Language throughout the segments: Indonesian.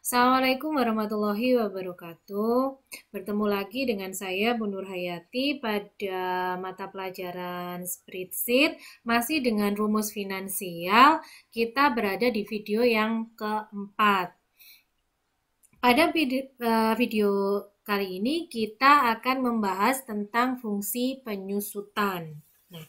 Assalamualaikum warahmatullahi wabarakatuh. Bertemu lagi dengan saya Bu Nur Hayati pada mata pelajaran spreadsheet masih dengan rumus finansial. Kita berada di video yang keempat. Pada video kali ini kita akan membahas tentang fungsi penyusutan. Nah,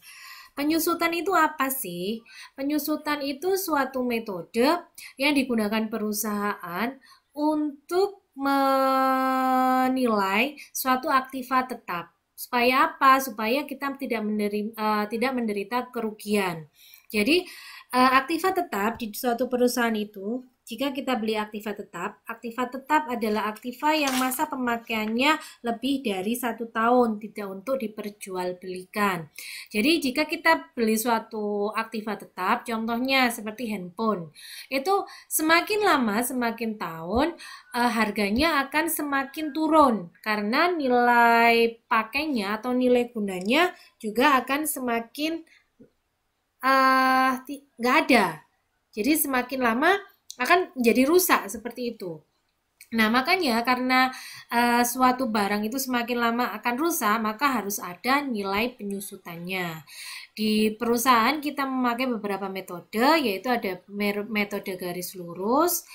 penyusutan itu apa sih? Penyusutan itu suatu metode yang digunakan perusahaan untuk menilai suatu aktiva tetap. Supaya apa? Supaya kita tidak menderita kerugian. Jadi, aktiva tetap di suatu perusahaan itu, jika kita beli aktiva tetap adalah aktiva yang masa pemakaiannya lebih dari 1 tahun, tidak untuk diperjualbelikan. Jadi jika kita beli suatu aktiva tetap, contohnya seperti handphone, itu semakin lama, semakin tahun, harganya akan semakin turun karena nilai pakainya atau nilai gunanya juga akan semakin nggak ada. Jadi semakin lama akan menjadi rusak seperti itu. Nah, makanya karena suatu barang itu semakin lama akan rusak, maka harus ada nilai penyusutannya. Di perusahaan kita memakai beberapa metode, yaitu ada metode garis lurus,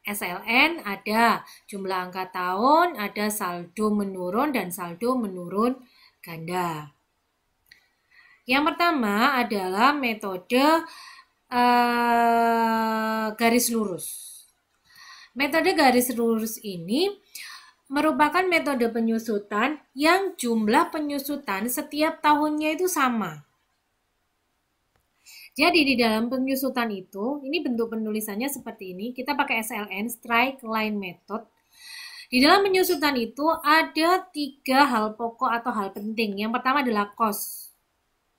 SLN, ada jumlah angka tahun, ada saldo menurun dan saldo menurun ganda. Yang pertama adalah metode garis lurus. Metode garis lurus ini merupakan metode penyusutan yang jumlah penyusutan setiap tahunnya itu sama. Jadi di dalam penyusutan itu, ini bentuk penulisannya seperti ini. Kita pakai SLN, Straight Line Method. Di dalam penyusutan itu ada 3 hal pokok atau hal penting. Yang pertama adalah cost.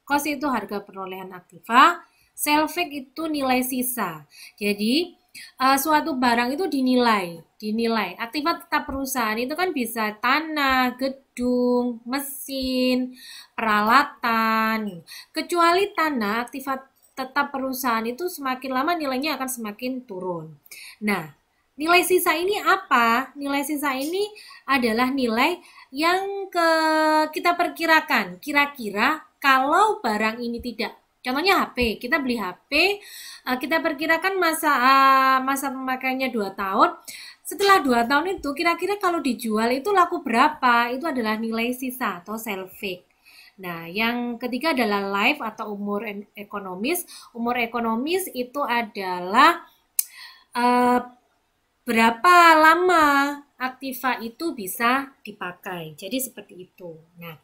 Cost itu harga perolehan aktiva. Salvage itu nilai sisa. Jadi suatu barang itu dinilai. Aktiva tetap perusahaan itu kan bisa tanah, gedung, mesin, peralatan. Kecuali tanah, aktiva tetap perusahaan itu semakin lama nilainya akan semakin turun. Nah, nilai sisa ini apa? Nilai sisa ini adalah nilai yang kita perkirakan. Kira-kira kalau barang ini tidak, contohnya HP, kita beli HP, kita perkirakan masa pemakaiannya 2 tahun. Setelah 2 tahun itu, kira-kira kalau dijual itu laku berapa? Itu adalah nilai sisa atau salvage. Nah, yang ketiga adalah life atau umur ekonomis. Umur ekonomis itu adalah berapa lama aktiva itu bisa dipakai. Jadi seperti itu. Nah,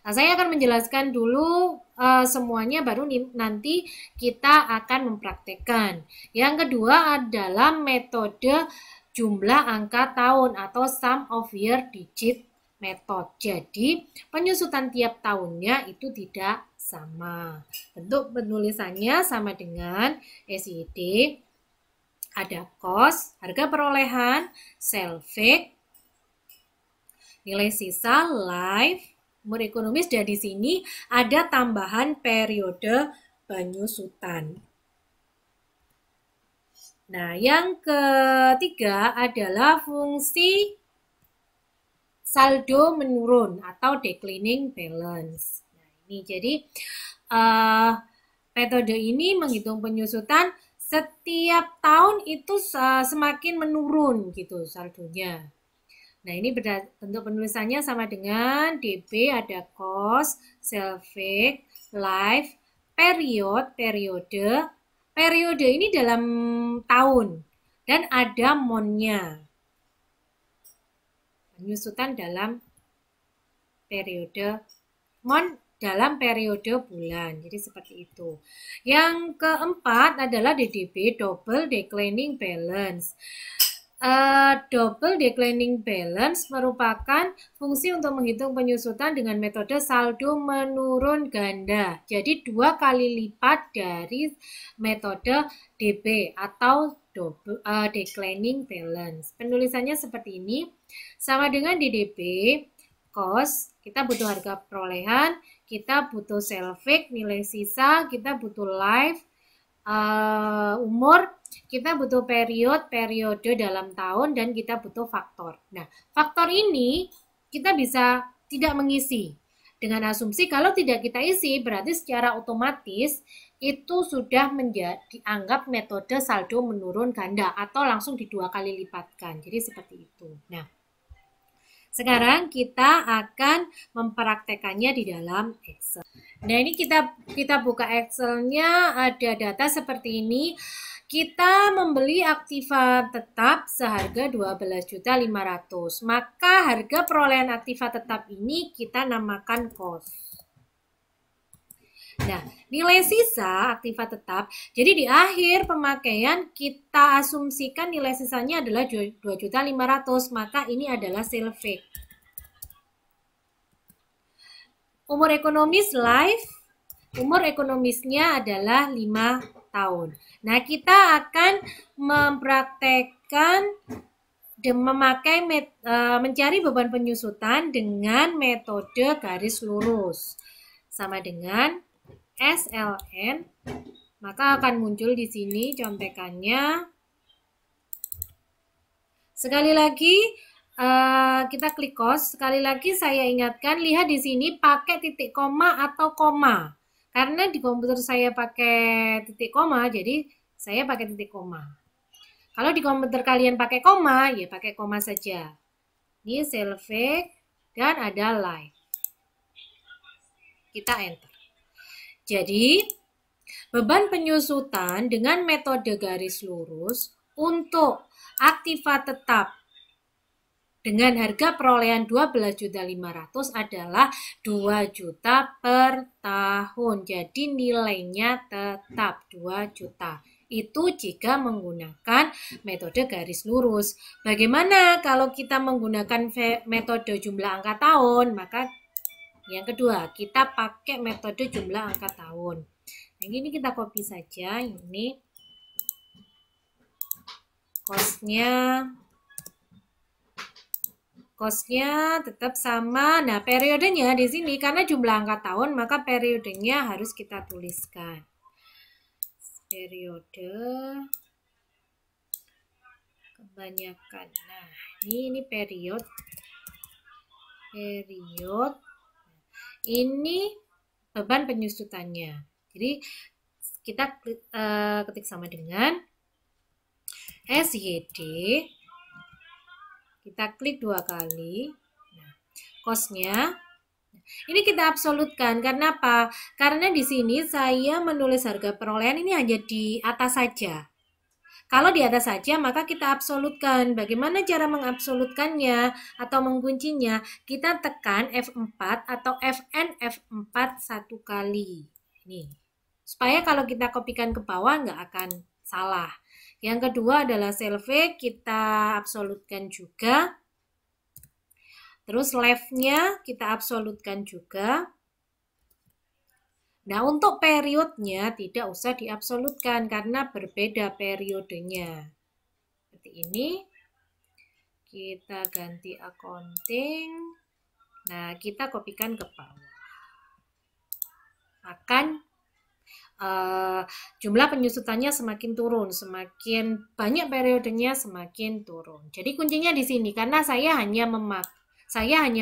saya akan menjelaskan dulu semuanya, baru nanti kita akan mempraktekkan. Yang kedua adalah metode jumlah angka tahun atau sum of year digit method. Jadi penyusutan tiap tahunnya itu tidak sama. Bentuk penulisannya sama dengan SID. Ada cost, harga perolehan, salvage, nilai sisa, life, umur ekonomis, dan di sini ada tambahan periode penyusutan. Nah, yang ketiga adalah fungsi saldo menurun atau declining balance. Nah, ini jadi metode ini menghitung penyusutan setiap tahun itu semakin menurun gitu saldonya. Nah, ini bentuk penulisannya sama dengan DB, ada cost, salvage, life, periode. Periode ini dalam tahun dan ada monnya. Penyusutan dalam periode, mon dalam periode bulan. Jadi seperti itu. Yang keempat adalah DDB, double declining balance. Double declining balance merupakan fungsi untuk menghitung penyusutan dengan metode saldo menurun ganda. Jadi 2 kali lipat dari metode DB atau declining balance. Penulisannya seperti ini. Sama dengan DDB, cost, kita butuh harga perolehan, kita butuh salvage, nilai sisa, kita butuh life, umur, kita butuh periode dalam tahun, dan kita butuh faktor. Nah, faktor ini kita bisa tidak mengisi. Dengan asumsi kalau tidak kita isi, berarti secara otomatis itu sudah dianggap metode saldo menurun ganda atau langsung di 2 kali lipatkan. Jadi seperti itu. Nah, sekarang kita akan mempraktekannya di dalam Excel. Nah, ini kita buka Excel-nya, ada data seperti ini. Kita membeli aktiva tetap seharga 12.500.000. Maka harga perolehan aktiva tetap ini kita namakan cost. Nah, nilai sisa aktiva tetap. Jadi di akhir pemakaian kita asumsikan nilai sisanya adalah 2.500.000, maka ini adalah salvage. Umur ekonomis life, umur ekonomisnya adalah 5 tahun. Nah, kita akan mempraktekkan mencari beban penyusutan dengan metode garis lurus. Sama dengan SLN, maka akan muncul di sini contekannya. Sekali lagi kita klik cost. Sekali lagi saya ingatkan, lihat di sini pakai titik koma atau koma. Karena di komputer saya pakai titik koma, jadi saya pakai titik koma. Kalau di komputer kalian pakai koma, ya pakai koma saja. Ini salvage dan ada live. Kita enter. Jadi, beban penyusutan dengan metode garis lurus untuk aktiva tetap dengan harga perolehan 12.500.000 adalah 2 juta per tahun. Jadi nilainya tetap 2 juta. Itu jika menggunakan metode garis lurus. Bagaimana kalau kita menggunakan metode jumlah angka tahun? Maka yang kedua, kita pakai metode jumlah angka tahun. Yang ini kita copy saja. Ini Costnya tetap sama. Nah, periodenya di sini karena jumlah angka tahun, maka periodenya harus kita tuliskan. Periode kebanyakan. Nah, ini period. Ini beban penyusutannya. Jadi kita ketik sama dengan SYD. Kita klik 2 kali. Nah, cost-nya ini kita absolutkan. Karena apa? Karena di sini saya menulis harga perolehan ini hanya di atas saja. Kalau di atas saja, maka kita absolutkan. Bagaimana cara mengabsolutkannya atau menguncinya? Kita tekan F4 atau Fn F4 1 kali. Ini. Supaya kalau kita kopikan ke bawah nggak akan salah. Yang kedua adalah salvage, kita absolutkan juga. Terus left-nya kita absolutkan juga. Nah, untuk periodnya tidak usah diabsolutkan karena berbeda periodenya. Seperti ini. Kita ganti accounting. Nah, kita kopikan ke bawah. Akan jumlah penyusutannya semakin turun, semakin banyak periodenya semakin turun. Jadi kuncinya di sini karena saya hanya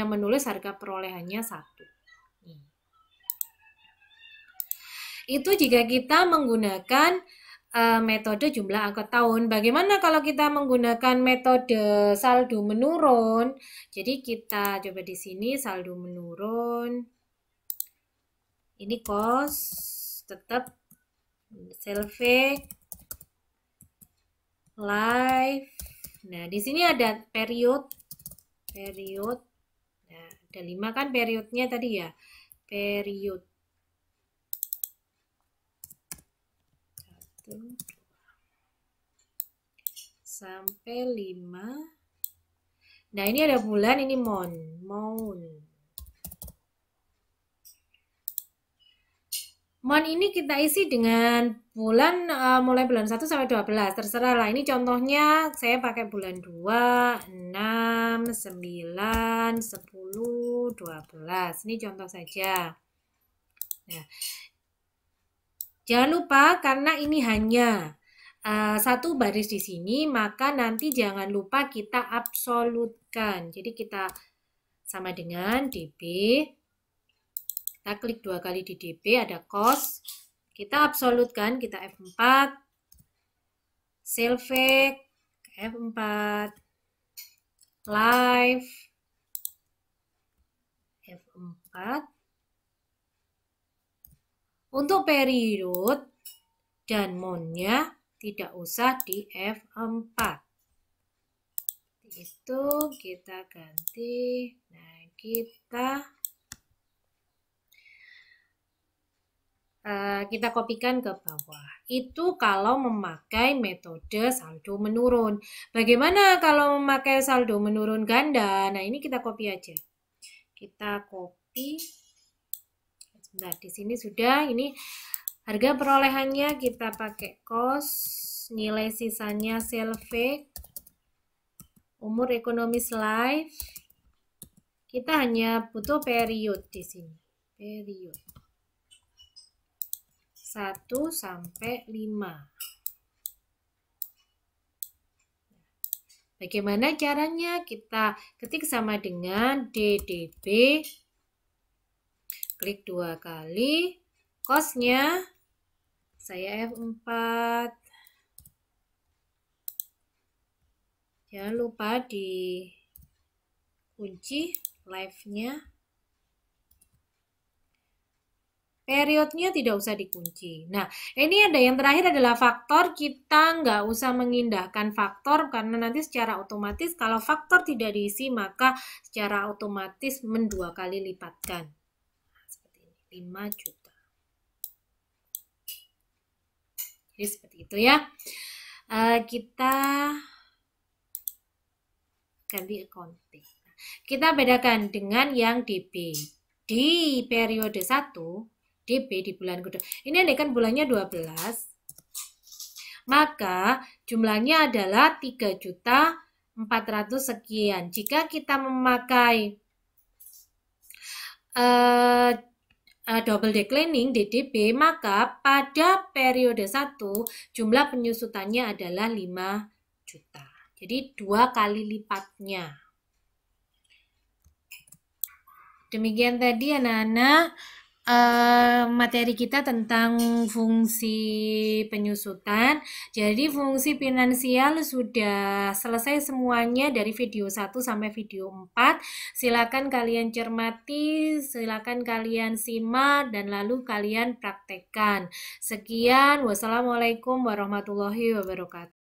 menulis harga perolehannya 1. Itu jika kita menggunakan metode jumlah angka tahun. Bagaimana kalau kita menggunakan metode saldo menurun? Jadi kita coba di sini saldo menurun. Ini cost tetap salvage live. Nah, di sini ada period. Nah, ada 5 kan periodnya tadi ya. Period 1 sampai 5. Nah, ini ada bulan, ini month. Month ini kita isi dengan bulan mulai bulan 1 sampai 12. Terserah lah. Ini contohnya saya pakai bulan 2, 6, 9, 10, 12. Ini contoh saja. Nah, Jangan lupa karena ini hanya satu baris di sini, maka nanti jangan lupa kita absolutkan. Jadi kita sama dengan DB. Kita klik 2 kali di DB, ada cost. Kita absolutkan, kita F4. Selvec, F4. Live, F4. Untuk period dan monnya tidak usah di F4. Itu kita ganti. Nah, kita kopikan ke bawah. Itu kalau memakai metode saldo menurun. Bagaimana kalau memakai saldo menurun ganda? Nah, ini kita copy aja. Kita copy. Nah, di sini sudah. Ini harga perolehannya kita pakai cost, nilai sisanya Selvec, umur ekonomis live. Kita hanya butuh period di sini. Period 1 sampai 5. Bagaimana caranya? Kita ketik sama dengan DDB, klik 2 kali, costnya saya F4. Jangan lupa dikunci live-nya. Periodnya tidak usah dikunci. Nah, ini ada yang terakhir adalah faktor. Kita nggak usah mengindahkan faktor karena nanti secara otomatis kalau faktor tidak diisi maka secara otomatis men-2 kali lipatkan. Nah, seperti ini, 5 juta. Jadi seperti itu ya. Kita ganti accounting. Kita bedakan dengan yang DB. Di periode 1, DB di bulan kedua. Ini andai kan bulannya 12. Maka jumlahnya adalah 3.400.000 sekian. Jika kita memakai double declining DDB, maka pada periode 1 jumlah penyusutannya adalah 5 juta. Jadi 2 kali lipatnya. Demikian tadi anak-anak materi kita tentang fungsi penyusutan. Jadi fungsi finansial sudah selesai semuanya dari video 1 sampai video 4. Silakan kalian cermati, silakan kalian simak dan lalu kalian praktekkan. Sekian, wassalamualaikum warahmatullahi wabarakatuh.